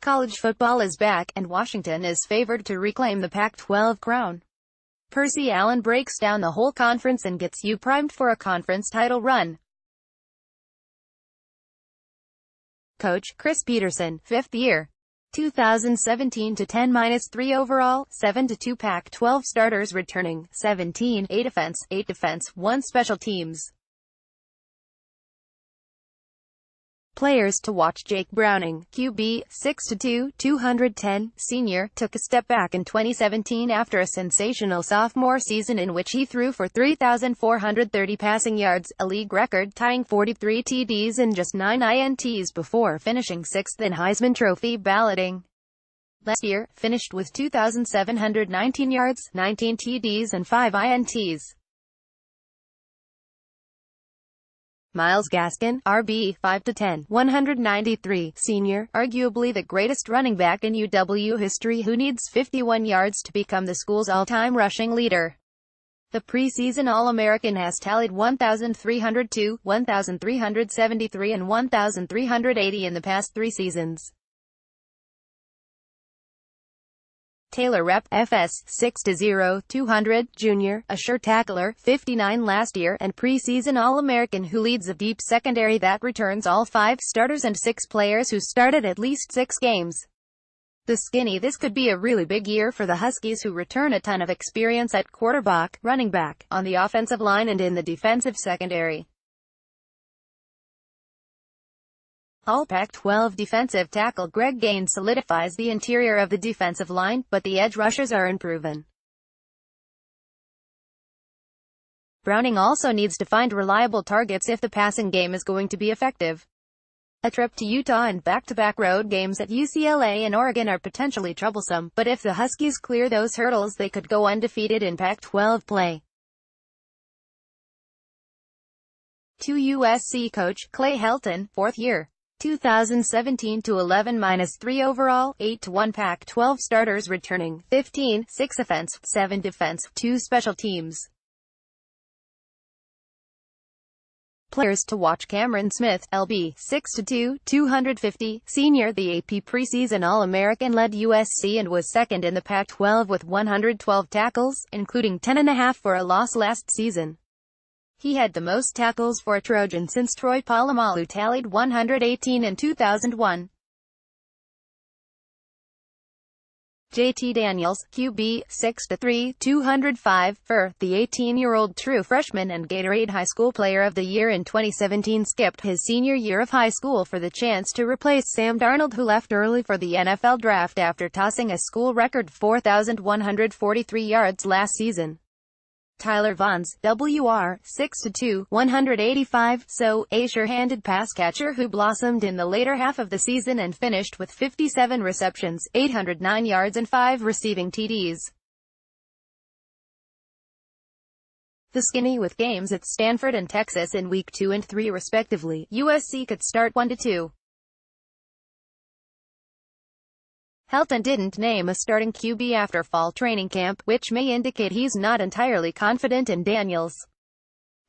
College football is back, and Washington is favored to reclaim the Pac-12 crown. Percy Allen breaks down the whole conference and gets you primed for a conference title run. Coach Chris Petersen, 5th year. 2017 to 10-3 overall, 7-2 Pac-12 starters returning, 17, 8 defense, 1 special teams. Players to watch: Jake Browning, QB, 6'2", 210, senior, took a step back in 2017 after a sensational sophomore season in which he threw for 3,430 passing yards, a league record, tying 43 TDs and just 9 INTs before finishing 6th in Heisman Trophy balloting. Last year, finished with 2,719 yards, 19 TDs and 5 INTs. Myles Gaskin, RB, 5'10", 193, senior, arguably the greatest running back in UW history, who needs 51 yards to become the school's all-time rushing leader. The preseason All-American has tallied 1,302, 1,373 and 1,380 in the past 3 seasons. Taylor Rep, FS, 6'0", 200, junior, a sure tackler, 59 last year, and preseason All-American who leads a deep secondary that returns all 5 starters and 6 players who started at least 6 games. The skinny: this could be a really big year for the Huskies, who return a ton of experience at quarterback, running back, on the offensive line and in the defensive secondary. All-Pac-12 defensive tackle Greg Gaines solidifies the interior of the defensive line, but the edge rushers are unproven. Browning also needs to find reliable targets if the passing game is going to be effective. A trip to Utah and back-to-back road games at UCLA and Oregon are potentially troublesome, but if the Huskies clear those hurdles, they could go undefeated in Pac-12 play. To USC coach Clay Helton, 4th year. 2017 to 11-3 overall, 8-1 Pac-12 starters returning, 15, 6 offense, 7 defense, 2 special teams. Players to watch: Cameron Smith, LB, 6'2", 250, senior, the AP preseason All-American, led USC and was 2nd in the Pac-12 with 112 tackles, including 10.5 for a loss last season. He had the most tackles for a Trojan since Troy Polamalu tallied 118 in 2001. JT Daniels, QB, 6'3", 205, the 18-year-old true freshman and Gatorade High School Player of the Year in 2017, skipped his senior year of high school for the chance to replace Sam Darnold, who left early for the NFL draft after tossing a school record 4,143 yards last season. Tyler Vaughns, WR, 6'2", 185, a sure-handed pass catcher who blossomed in the later half of the season and finished with 57 receptions, 809 yards and 5 receiving TDs. The skinny: with games at Stanford and Texas in Week 2 and 3 respectively, USC could start 1-2. Helton didn't name a starting QB after fall training camp, which may indicate he's not entirely confident in Daniels.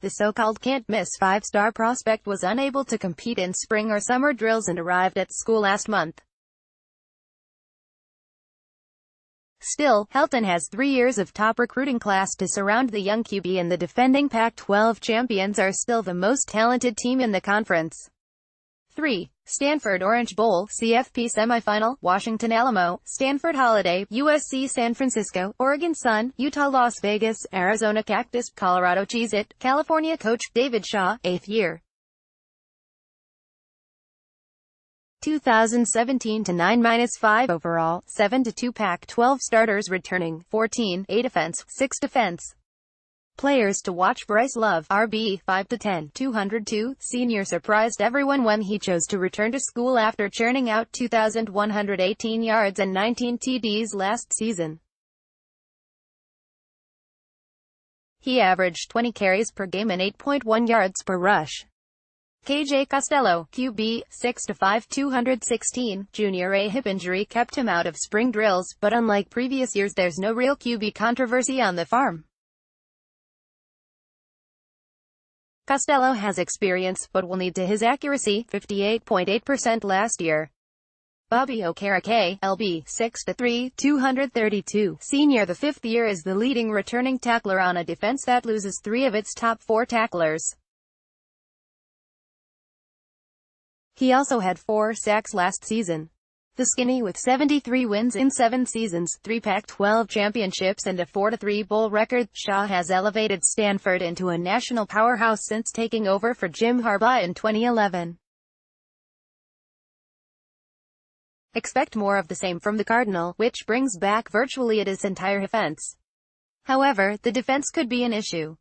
The so-called can't-miss 5-star prospect was unable to compete in spring or summer drills and arrived at school last month. Still, Helton has 3 years of top recruiting class to surround the young QB, and the defending Pac-12 champions are still the most talented team in the conference. 3. Stanford Orange Bowl, CFP semifinal, Washington Alamo, Stanford Holiday, USC San Francisco, Oregon Sun, Utah Las Vegas, Arizona Cactus, Colorado Cheez-It, California coach David Shaw, 8th year. 2017 to 9-5 overall, 7-2 Pac-12 starters returning, 14, 8 offense, 6 defense. Players to watch: Bryce Love, RB, 5'10", 202, senior, surprised everyone when he chose to return to school after churning out 2,118 yards and 19 TDs last season. He averaged 20 carries per game and 8.1 yards per rush. KJ Costello, QB, 6'5", 216, junior, a hip injury kept him out of spring drills, but unlike previous years, there's no real QB controversy on the farm. Costello has experience, but will need to his accuracy, 58.8% last year. Bobby Okereke, LB, 6'3", 232, senior. The fifth year is the leading returning tackler on a defense that loses three of its top four tacklers. He also had 4 sacks last season. The Skinny, with 73 wins in 7 seasons, 3 Pac-12 championships and a 4-3 bowl record, Shaw has elevated Stanford into a national powerhouse since taking over for Jim Harbaugh in 2011. Expect more of the same from the Cardinal, which brings back virtually its entire defense. However, the defense could be an issue.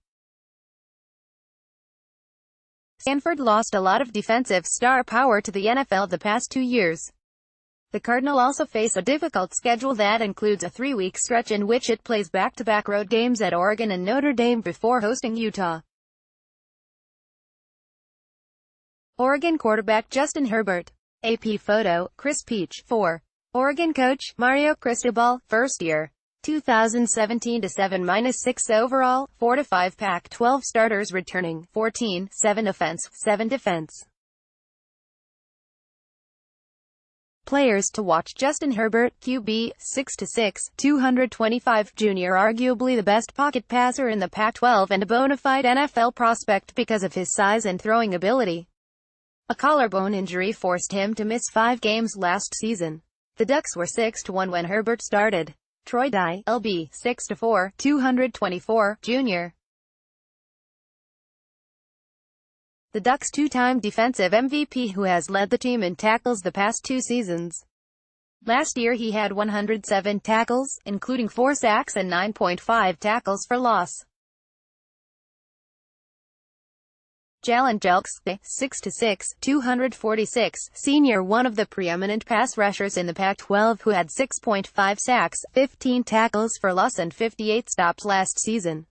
Stanford lost a lot of defensive star power to the NFL the past 2 years. The Cardinal also face a difficult schedule that includes a 3-week stretch in which it plays back-to-back road games at Oregon and Notre Dame before hosting Utah. Oregon quarterback Justin Herbert. AP photo, Chris Peach. 4. Oregon coach, Mario Cristobal, first year. 2017 to 7-6 overall, 4-5 Pac-12 starters returning, 14, 7 offense, 7 defense. Players to watch: Justin Herbert, QB, 6'6", 225, junior, arguably the best pocket passer in the Pac-12 and a bona fide NFL prospect because of his size and throwing ability. A collarbone injury forced him to miss 5 games last season. The Ducks were 6-1 when Herbert started. Troy Dye, LB, 6'4", 224, junior. The Ducks' 2-time defensive MVP who has led the team in tackles the past 2 seasons. Last year he had 107 tackles, including 4 sacks and 9.5 tackles for loss. Jalen Jelks, 6'6", 246, senior, one of the preeminent pass rushers in the Pac-12 who had 6.5 sacks, 15 tackles for loss and 58 stops last season.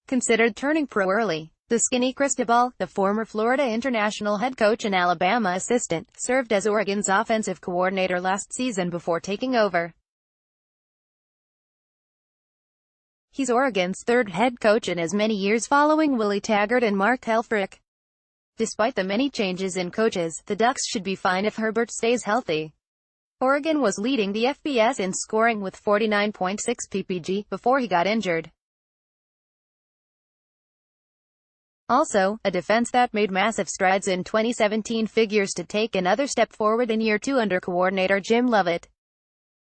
Considered turning pro early. The Skinny Cristobal, the former Florida International head coach and Alabama assistant, served as Oregon's offensive coordinator last season before taking over. He's Oregon's 3rd head coach in as many years, following Willie Taggart and Mark Helfrich. Despite the many changes in coaches, the Ducks should be fine if Herbert stays healthy. Oregon was leading the FBS in scoring with 49.6 ppg before he got injured. Also, a defense that made massive strides in 2017 figures to take another step forward in year 2 under coordinator Jim Lovett.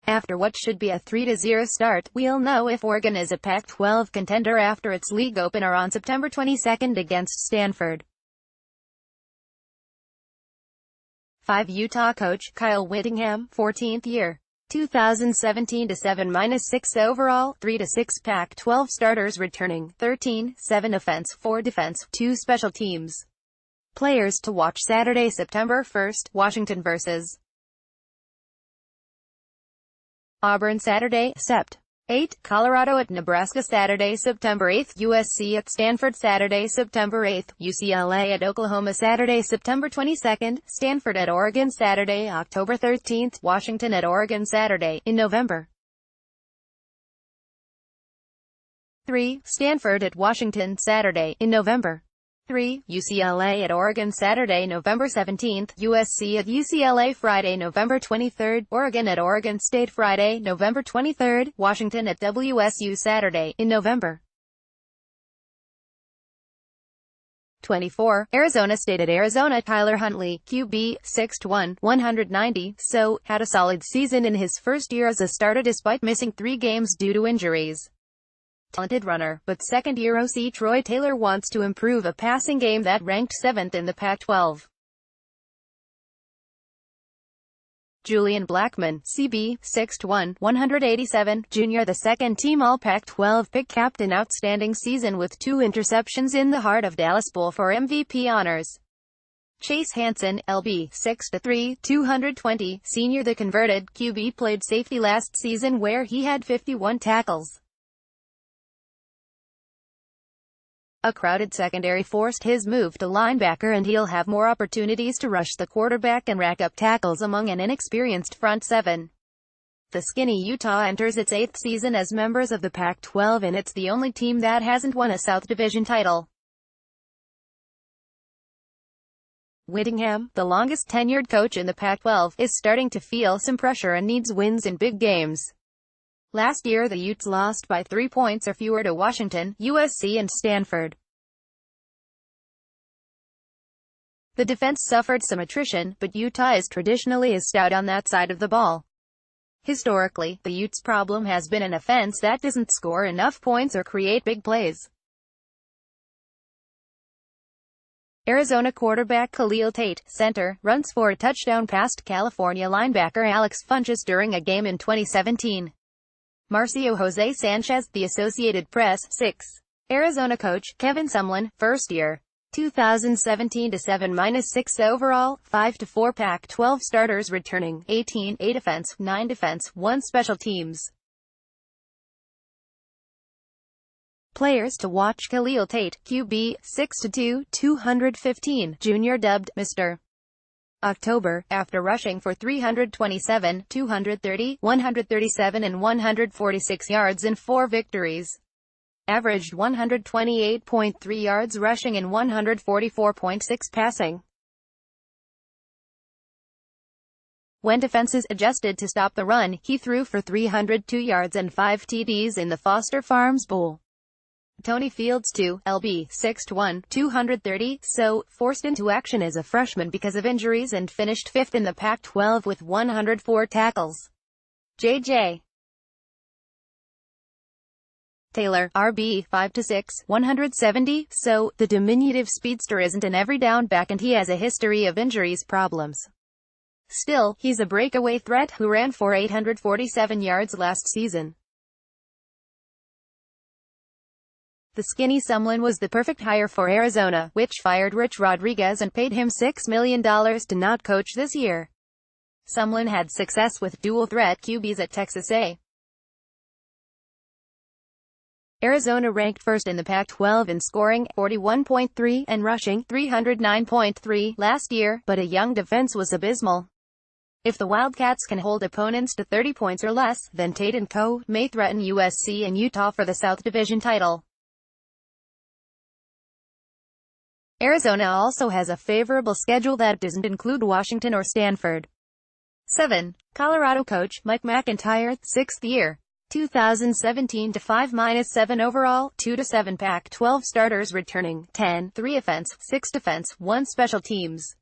After what should be a 3-0 start, we'll know if Oregon is a Pac-12 contender after its league opener on September 22 against Stanford. 5. Utah coach, Kyle Whittingham, 14th year. 2017 to 7-6 overall, 3-6 Pac-12 starters returning, 13, 7 offense, 4 defense, 2 special teams. Players to watch: Saturday, September 1, Washington vs. Auburn. Saturday, Sept. 8, Colorado at Nebraska. Saturday, September 8, USC at Stanford. Saturday, September 8, UCLA at Oklahoma. Saturday, September 22, Stanford at Oregon. Saturday, October 13, Washington at Oregon. Saturday, in November. 3. Stanford at Washington. Saturday, in November. 3. UCLA at Oregon. Saturday, November 17, USC at UCLA. Friday, November 23, Oregon at Oregon State. Friday, November 23, Washington at WSU. Saturday, in November. 24. Arizona State at Arizona. Tyler Huntley, QB, 6'1", 190, had a solid season in his first year as a starter despite missing 3 games due to injuries. Talented runner, but second-year OC Troy Taylor wants to improve a passing game that ranked 7th in the Pac-12. Julian Blackman, CB, 6'1", 187, junior, the second-team All-Pac-12 pick, capped an outstanding season with 2 interceptions in the heart of Dallas Bowl for MVP honors. Chase Hansen, LB, 6'3", 220, senior, the converted QB, played safety last season where he had 51 tackles. A crowded secondary forced his move to linebacker, and he'll have more opportunities to rush the quarterback and rack up tackles among an inexperienced front 7. The Skinny Utah enters its 8th season as members of the Pac-12, and it's the only team that hasn't won a South Division title. Whittingham, the longest-tenured coach in the Pac-12, is starting to feel some pressure and needs wins in big games. Last year the Utes lost by 3 points or fewer to Washington, USC and Stanford. The defense suffered some attrition, but Utah is traditionally as stout on that side of the ball. Historically, the Utes' problem has been an offense that doesn't score enough points or create big plays. Arizona quarterback Khalil Tate, center, runs for a touchdown past California linebacker Alex Funchess during a game in 2017. Marcio Jose Sanchez, The Associated Press, 6. Arizona coach, Kevin Sumlin, first year. 2017 to 7-6 overall, 5-4 Pac-12 starters returning, 18, 8 offense, 9 defense, 1 special teams. Players to watch: Khalil Tate, QB, 6'2", 215, junior, dubbed Mr. October, after rushing for 327, 230, 137 and 146 yards in 4 victories. Averaged 128.3 yards rushing and 144.6 passing. When defenses adjusted to stop the run, he threw for 302 yards and 5 TDs in the Foster Farms Bowl. Tony Fields, 2, lb, 6'1", 230, forced into action as a freshman because of injuries and finished 5th in the Pac-12 with 104 tackles. J.J. Taylor, RB, 5'6", 170, the diminutive speedster isn't an every-down back and he has a history of injuries problems. Still, he's a breakaway threat who ran for 847 yards last season. The skinny Sumlin was the perfect hire for Arizona, which fired Rich Rodriguez and paid him $6 million to not coach this year. Sumlin had success with dual-threat QBs at Texas A. Arizona ranked first in the Pac-12 in scoring, 41.3, and rushing, 309.3, last year, but a young defense was abysmal. If the Wildcats can hold opponents to 30 points or less, then Tate and co. may threaten USC and Utah for the South Division title. Arizona also has a favorable schedule that doesn't include Washington or Stanford. 7. Colorado coach, Mike McIntyre, 6th year. 2017 to 5-7 overall, 2-7 Pac-12 starters returning, 10, 3 offense, 6 defense, 1 special teams.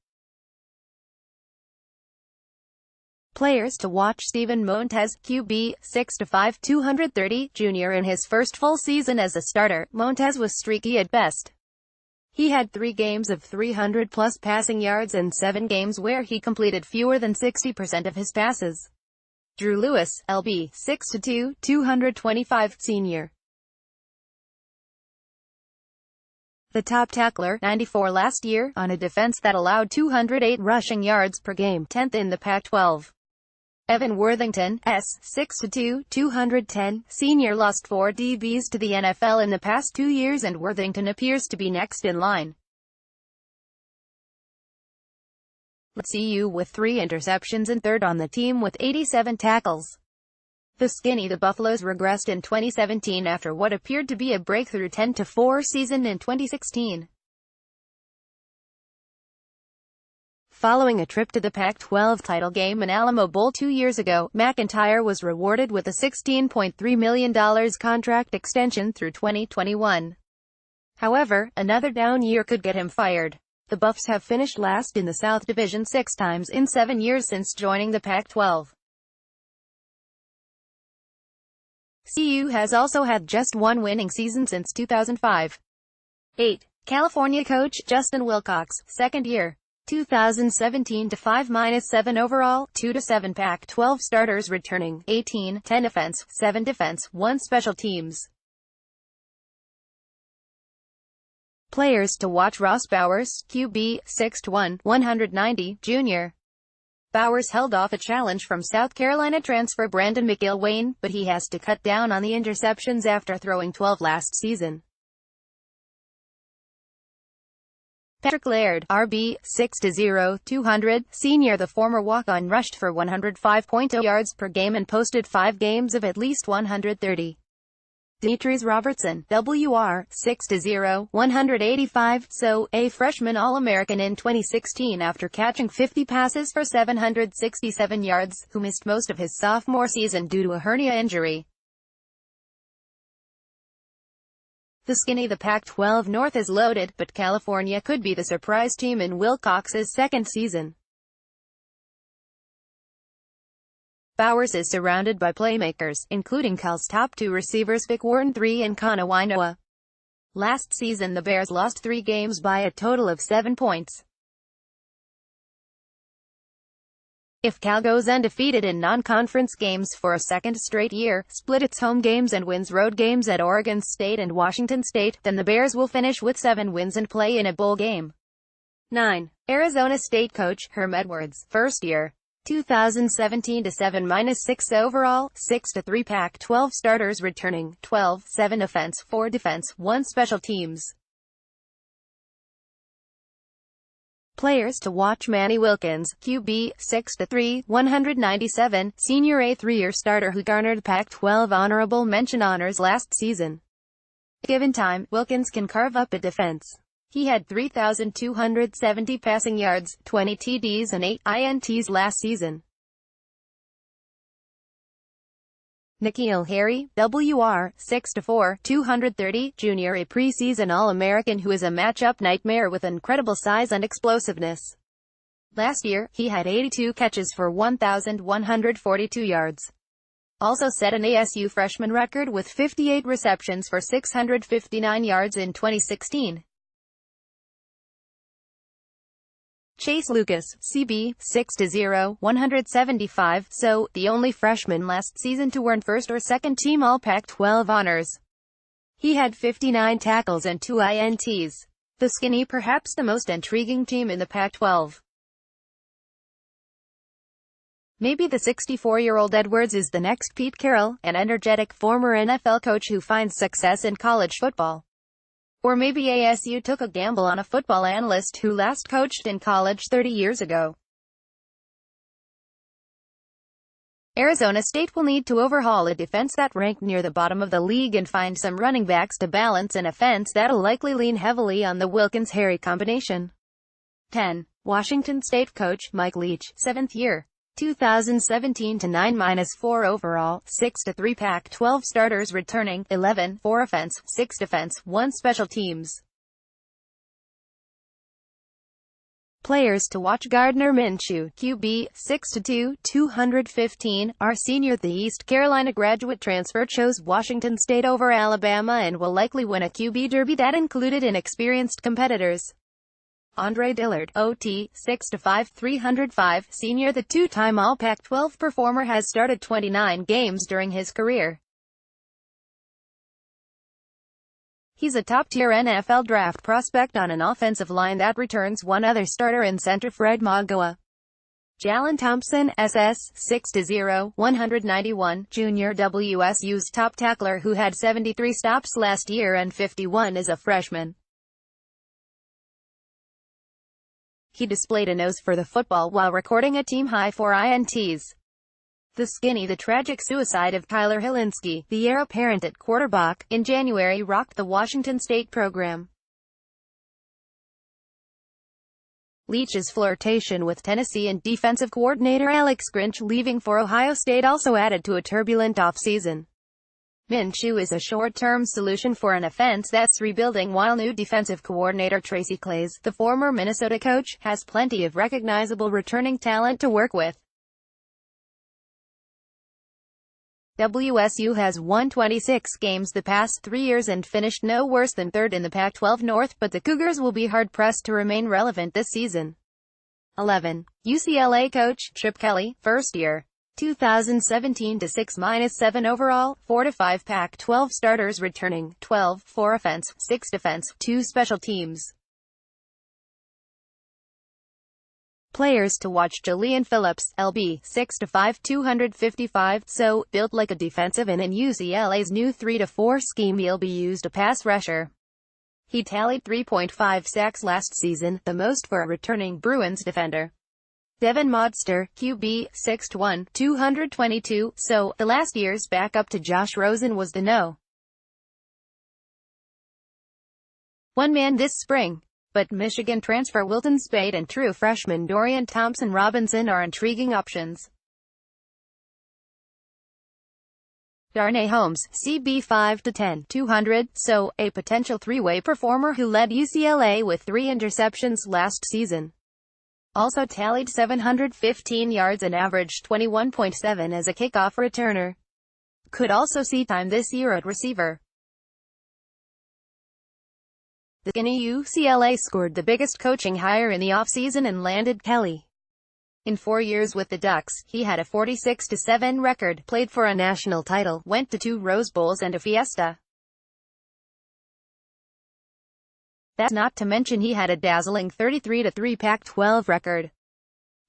Players to watch: Steven Montez, QB, 6'5", 230, junior. In his first full season as a starter, Montez was streaky at best. He had 3 games of 300-plus passing yards and 7 games where he completed fewer than 60% of his passes. Drew Lewis, lb, 6'2", 225, senior. The top tackler, 94 last year, on a defense that allowed 208 rushing yards per game, 10th in the Pac-12. Evan Worthington, S., 6'2", 210, senior, lost 4 DBs to the NFL in the past 2 years and Worthington appears to be next in line. Let's see you with 3 interceptions and third on the team with 87 tackles. The Buffaloes regressed in 2017 after what appeared to be a breakthrough 10-4 season in 2016. Following a trip to the Pac-12 title game in Alamo Bowl 2 years ago, McIntyre was rewarded with a $16.3 million contract extension through 2021. However, another down year could get him fired. The Buffs have finished last in the South Division 6 times in 7 years since joining the Pac-12. CU has also had just 1 winning season since 2005. 8. California coach, Justin Wilcox, 2nd year. 2017 to 5-7 overall, 2-7 Pac-12 starters returning, 18, 10 offense, 7 defense, 1 special teams. Players to watch: Ross Bowers, QB, 6'1", 190, junior. Bowers held off a challenge from South Carolina transfer Brandon McIlwain, but he has to cut down on the interceptions after throwing 12 last season. Patrick Laird, RB, 6'0", 200, senior. The former walk-on rushed for 105.0 yards per game and posted 5 games of at least 130. Demetrius Robertson, WR, 6-0, 185, so, a freshman All-American in 2016 after catching 50 passes for 767 yards, who missed most of his sophomore season due to a hernia injury. The skinny. The Pac-12 North is loaded, but California could be the surprise team in Wilcox's second season. Bowers is surrounded by playmakers, including Cal's top two receivers Vic Warren III and Kana Wainoa. Last season the Bears lost 3 games by a total of 7 points. If Cal goes undefeated in non-conference games for a second straight year, split its home games and wins road games at Oregon State and Washington State, then the Bears will finish with 7 wins and play in a bowl game. 9. Arizona State coach Herm Edwards, first year. 2017 to 7-6 overall, 6-3 Pac-12 starters returning, 12, 7 offense, 4 defense, 1 special teams. Players to watch: Manny Wilkins, QB, 6-3, 197, senior A 3-year starter who garnered Pac-12 honorable mention honors last season. Given time, Wilkins can carve up a defense. He had 3,270 passing yards, 20 TDs and 8 INTs last season. N'Keal Harry, WR, 6'4", 230, junior, a preseason All-American who is a matchup nightmare with incredible size and explosiveness. Last year, he had 82 catches for 1,142 yards. Also set an ASU freshman record with 58 receptions for 659 yards in 2016. Chase Lucas, CB, 6-0, 175, so, the only freshman last season to earn first or second team All-Pac-12 honors. He had 59 tackles and 2 INTs. The skinny, perhaps the most intriguing team in the Pac-12. Maybe the 64-year-old Edwards is the next Pete Carroll, an energetic former NFL coach who finds success in college football. Or maybe ASU took a gamble on a football analyst who last coached in college 30 years ago. Arizona State will need to overhaul a defense that ranked near the bottom of the league and find some running backs to balance an offense that'll likely lean heavily on the Wilkins-Harry combination. 10. Washington State coach Mike Leach, 7th year. 2017 to 9-4 overall, 6-3 Pac-12 starters returning, 11, 4 offense, 6 defense, 1 special teams. Players to watch: Gardner Minshew, QB, 6'2", 215, our senior. The East Carolina graduate transfer chose Washington State over Alabama and will likely win a QB derby that included inexperienced competitors. Andre Dillard, OT, 6'5", 305, senior. The 2-time All-Pac-12 performer has started 29 games during his career. He's a top-tier NFL draft prospect on an offensive line that returns one other starter in center Fred Magoa. Jalen Thompson, SS, 6'0", 191, junior. WSU's top tackler who had 73 stops last year and 51 as a freshman. He displayed a nose for the football while recording a team-high 4 INTs. The skinny. The tragic suicide of Tyler Hilinski, the heir apparent at quarterback, in January rocked the Washington State program. Leach's flirtation with Tennessee and defensive coordinator Alex Grinch leaving for Ohio State also added to a turbulent offseason. Minshew is a short-term solution for an offense that's rebuilding, while new defensive coordinator Tracy Claeys, the former Minnesota coach, has plenty of recognizable returning talent to work with. WSU has won 26 games the past 3 years and finished no worse than 3rd in the Pac-12 North, but the Cougars will be hard-pressed to remain relevant this season. 11. UCLA coach Chip Kelly, first year. 2017 to 6-7 overall, 4-5 Pac-12 starters returning, 12, 4 offense, 6 defense, 2 special teams. Players to watch: Julian Phillips, LB, 6'5", 255, so, built like a defensive end in UCLA's new 3-4 scheme. He'll be used a pass rusher. He tallied 3.5 sacks last season, the most for a returning Bruins defender. Devin Modster, QB, 6'1", 222, so, the last year's backup to Josh Rosen was the no. one man this spring. But Michigan transfer Wilton Spade and true freshman Dorian Thompson-Robinson are intriguing options. Darnay Holmes, CB 5'10", 200, so, a potential three-way performer who led UCLA with 3 interceptions last season. Also tallied 715 yards and averaged 21.7 as a kickoff returner. Could also see time this year at receiver. The skinny UCLA scored the biggest coaching hire in the offseason and landed Kelly. In 4 years with the Ducks, he had a 46-7 record, played for a national title, went to 2 Rose Bowls and a Fiesta. That's not to mention he had a dazzling 33-3 Pac-12 record.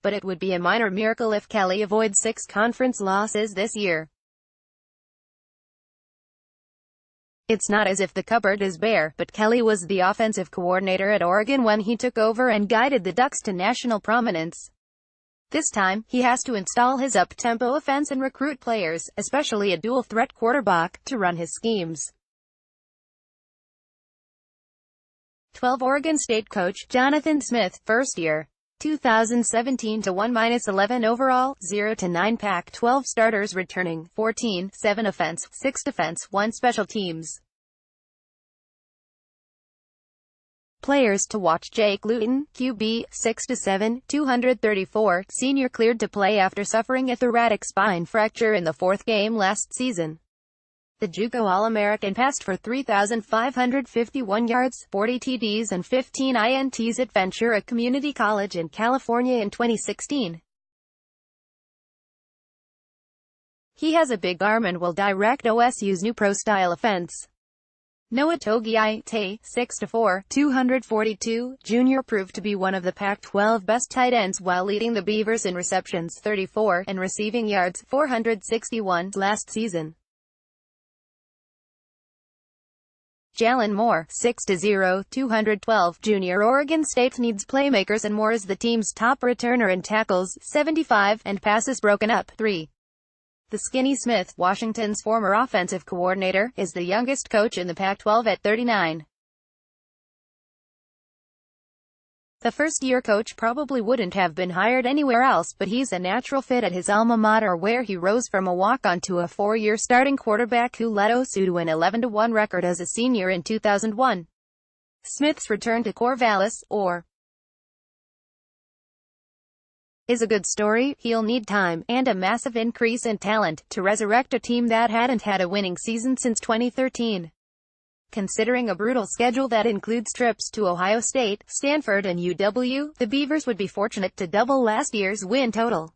But it would be a minor miracle if Kelly avoids 6 conference losses this year. It's not as if the cupboard is bare, but Kelly was the offensive coordinator at Oregon when he took over and guided the Ducks to national prominence. This time, he has to install his up-tempo offense and recruit players, especially a dual-threat quarterback, to run his schemes. 12 Oregon State coach, Jonathan Smith, first year. 2017 to 1-11 overall, 0-9 Pac-12 starters returning, 14, 7 offense, 6 defense, 1 special teams. Players to watch: Jake Luton, QB, 6'7", 234, senior cleared to play after suffering a thoracic spine fracture in the 4th game last season. The JUCO All-American passed for 3,551 yards, 40 TDs and 15 INTs at Ventura Community College in California in 2016. He has a big arm and will direct OSU's new pro-style offense. Noah Togiai-Tay, 6'4", 242, junior proved to be one of the Pac-12 best tight ends while leading the Beavers in receptions, 34, and receiving yards, 461, last season. Jalen Moore, 6'0", 212, junior. Oregon State needs playmakers and Moore is the team's top returner in tackles, 75, and passes broken up, 3. The Skinny Smith, Washington's former offensive coordinator, is the youngest coach in the Pac-12 at 39. The first-year coach probably wouldn't have been hired anywhere else, but he's a natural fit at his alma mater where he rose from a walk-on to a 4-year starting quarterback who led OSU to an 11-1 record as a senior in 2001. Smith's return to Corvallis, or is a good story. He'll need time, and a massive increase in talent, to resurrect a team that hadn't had a winning season since 2013. Considering a brutal schedule that includes trips to Ohio State, Stanford and UW, the Beavers would be fortunate to double last year's win total.